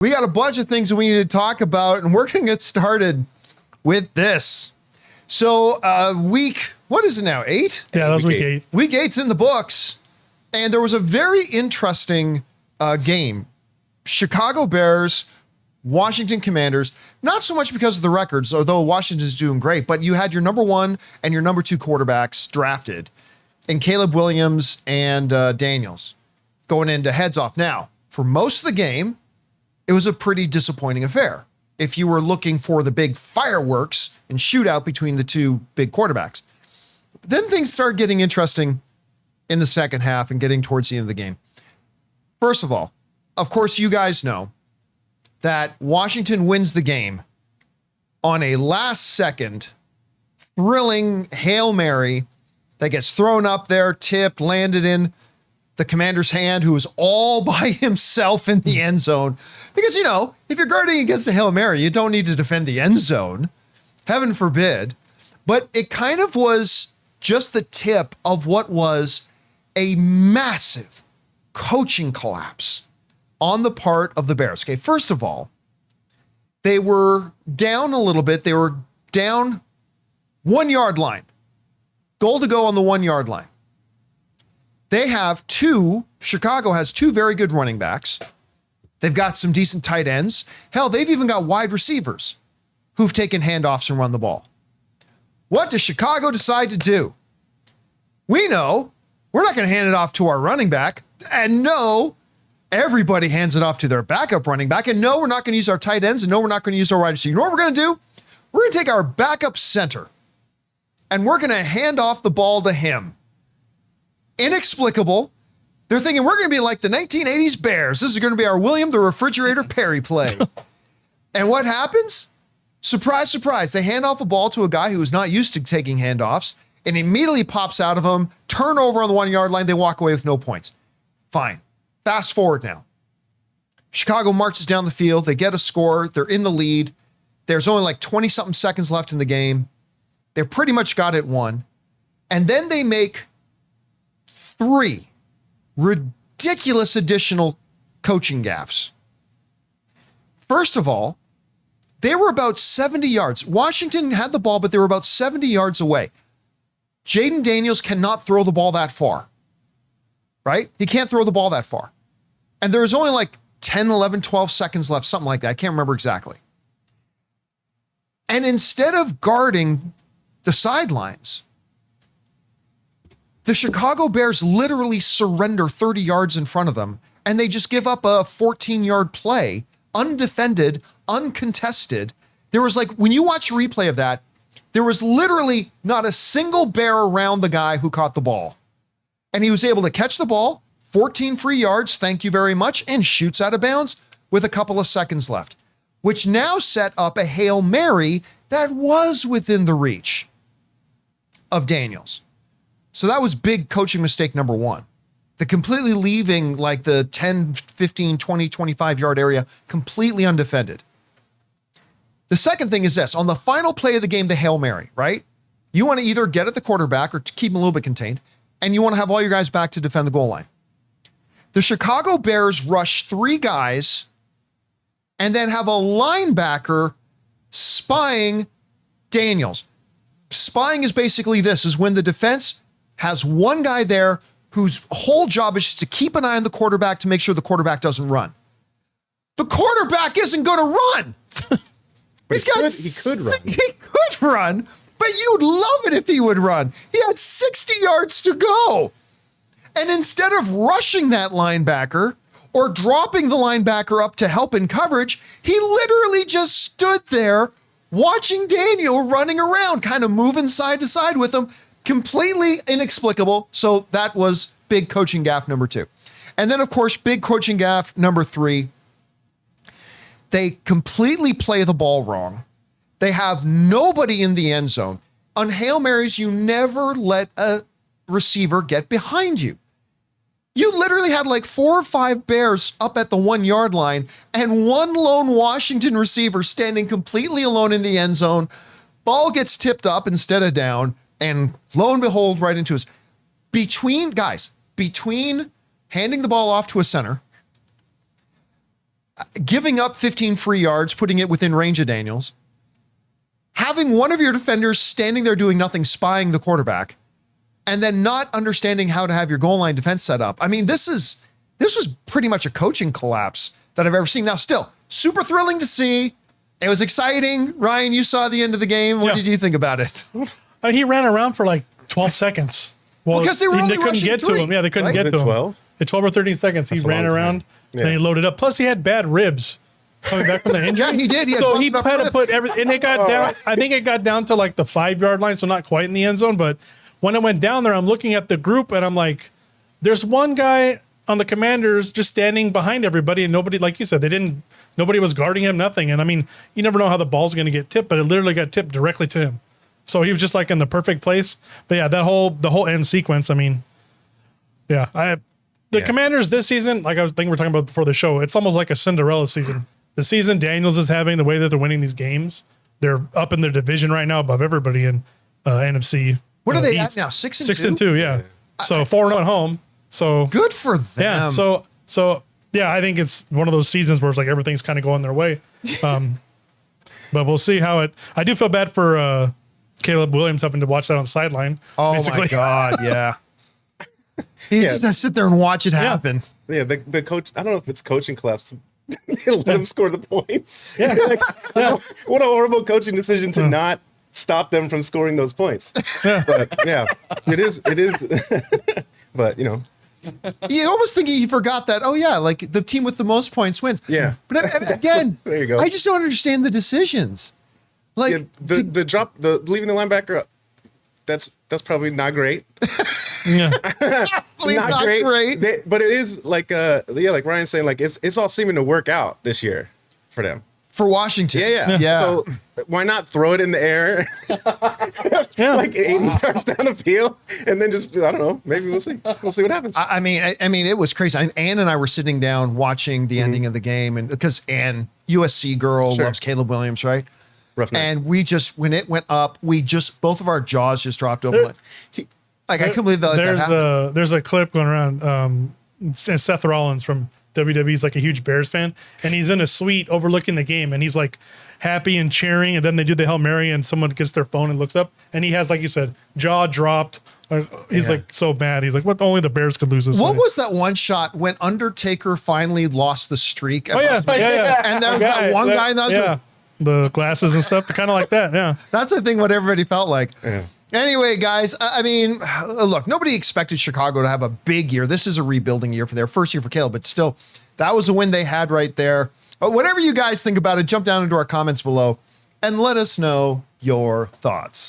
We got a bunch of things that we need to talk about, and we're going to get started with this. So what is it now, 8? Yeah, that was week 8. Week 8's in the books, and there was a very interesting game. Chicago Bears, Washington Commanders, not so much because of the records, although Washington's doing great, but you had your number 1 and your number 2 quarterbacks drafted, and Caleb Williams and Daniels going into heads off. Now, for most of the game, it was a pretty disappointing affair. If you were looking for the big fireworks and shootout between the two big quarterbacks. Then things start getting interesting in the second half and getting towards the end of the game. First of all, of course, you guys know that Washington wins the game on a last-second, thrilling Hail Mary that gets thrown up there, tipped, landed in the Commander's hand, who was all by himself in the end zone. Because, you know, if you're guarding against a Hail Mary, you don't need to defend the end zone. Heaven forbid. But it kind of was just the tip of what was a massive coaching collapse on the part of the Bears. Okay, first of all, they were down a little bit. They were down 1 yard line. Goal to go on the 1 yard line. Chicago has 2 very good running backs. They've got some decent tight ends. Hell, they've even got wide receivers who've taken handoffs and run the ball. What does Chicago decide to do? We know we're not going to hand it off to our running back. And no, everybody hands it off to their backup running back. And no, we're not going to use our tight ends. And no, we're not going to use our wide receiver. You know what we're going to do? We're going to take our backup center and we're going to hand off the ball to him. Inexplicable. They're thinking we're going to be like the 1980s Bears. This is going to be our William the Refrigerator Perry play. And what happens? Surprise, surprise. They hand off the ball to a guy who is not used to taking handoffs and immediately pops out of them. Turnover on the 1 yard line. They walk away with no points. Fine. Fast forward now. Chicago marches down the field. They get a score. They're in the lead. There's only like 20-something seconds left in the game. They pretty much got it won. And then they make 3 ridiculous additional coaching gaffes. First of all, they were about 70 yards. Washington had the ball, but they were about 70 yards away. Jayden Daniels cannot throw the ball that far, right? He can't throw the ball that far. And there's only like 10, 11, 12 seconds left, something like that. I can't remember exactly. And instead of guarding the sidelines, the Chicago Bears literally surrender 30 yards in front of them, and they just give up a 14-yard play, undefended, uncontested. There was like, when you watch a replay of that, there was literally not a single Bear around the guy who caught the ball. And he was able to catch the ball, 14 free yards, thank you very much, and shoots out of bounds with a couple of seconds left, which now set up a Hail Mary that was within the reach of Daniels. So that was big coaching mistake number 1. The completely leaving like the 10, 15, 20, 25 yard area completely undefended. The second thing is this. On the final play of the game, the Hail Mary, right? You want to either get at the quarterback or to keep him a little bit contained, and you want to have all your guys back to defend the goal line. The Chicago Bears rush 3 guys and then have a linebacker spying Daniels. Spying is basically this, is when the defense has one guy there whose whole job is just to keep an eye on the quarterback to make sure the quarterback doesn't run. The quarterback isn't going to run. He could run. He could run, but you'd love it if he would run. He had 60 yards to go. And instead of rushing that linebacker or dropping the linebacker up to help in coverage, he literally just stood there watching Daniel running around, kind of moving side to side with him. Completely inexplicable. So that was big coaching gaffe number 2. And then, of course, big coaching gaffe number 3. They completely play the ball wrong. They have nobody in the end zone. On Hail Marys, you never let a receiver get behind you. You literally had like 4 or 5 Bears up at the 1 yard line and one lone Washington receiver standing completely alone in the end zone. Ball gets tipped up instead of down, and lo and behold, right into his. Between handing the ball off to a center, giving up 15 free yards, putting it within range of Daniels, having one of your defenders standing there doing nothing, spying the quarterback, and then not understanding how to have your goal line defense set up. I mean, this was pretty much a coaching collapse that I've ever seen. Now, still, super thrilling to see. It was exciting. Ryan, you saw the end of the game. What did you think about it? He ran around for like 12 seconds. Well, because they were only couldn't get to him. Yeah, they couldn't get to him. 12? At 12 or 13 seconds, he ran around, and he loaded up. Plus, he had bad ribs coming back from the injury. Yeah, he did. He had so he busted up had to ribs. put everything, and it got down. I think it got down to like the 5-yard line, so not quite in the end zone. But when it went down there, I'm looking at the group, and I'm like, there's one guy on the Commanders just standing behind everybody, and nobody, like you said, nobody was guarding him, nothing. And I mean, you never know how the ball's going to get tipped, but it literally got tipped directly to him. So he was just like in the perfect place. But yeah, the whole end sequence, I mean, yeah, the Commanders this season, like I was thinking we were talking about before the show, it's almost like a Cinderella season. The season Daniels is having, the way that they're winning these games, they're up in their division right now above everybody in NFC. What are they East. at now? 6-2? 6-2, yeah. So 4-0 at home. So good for them. Yeah. So yeah, I think it's one of those seasons where it's like everything's kind of going their way. But we'll see how it. I do feel bad for Caleb Williams having to watch that on the sideline. Oh basically. my God, yeah. He just has to sit there and watch it happen. Yeah, the coach, I don't know if it's coaching collapse. They let him score the points. Yeah. What a horrible coaching decision to not stop them from scoring those points. But yeah, it is. But You almost think he forgot that, oh yeah, like the team with the most points wins. Yeah. But again, there you go. I just don't understand the decisions. Like the leaving the linebacker up, that's probably not great. Yeah. not great. But it is like like Ryan's saying, like it's all seeming to work out this year for them. For Washington. Yeah. So why not throw it in the air like 80 yards down the field and then just, I don't know, maybe we'll see. We'll see what happens. I mean, it was crazy. Ann and I were sitting down watching the ending of the game, and because Ann, USC girl, loves Caleb Williams, right? Rough night. And we just, when it went up, both of our jaws just dropped open. I couldn't believe that. There's a clip going around. Seth Rollins from WWE is like a huge Bears fan, and he's in a suite overlooking the game, and he's like happy and cheering, and then they do the Hail Mary, and someone gets their phone and looks up, and he has, like you said, jaw dropped. He's like so mad. He's like, "What? Only the Bears could lose this." What was that one shot when Undertaker finally lost the streak? Oh yeah. And there was that one guy in that. The glasses and stuff, kind of like that. Yeah, that's I think what everybody felt like. Yeah. Anyway, guys, I mean, look, nobody expected Chicago to have a big year. This is a rebuilding year for their first year for Caleb, but still, that was a win they had right there. Whatever you guys think about it, jump down into our comments below and let us know your thoughts.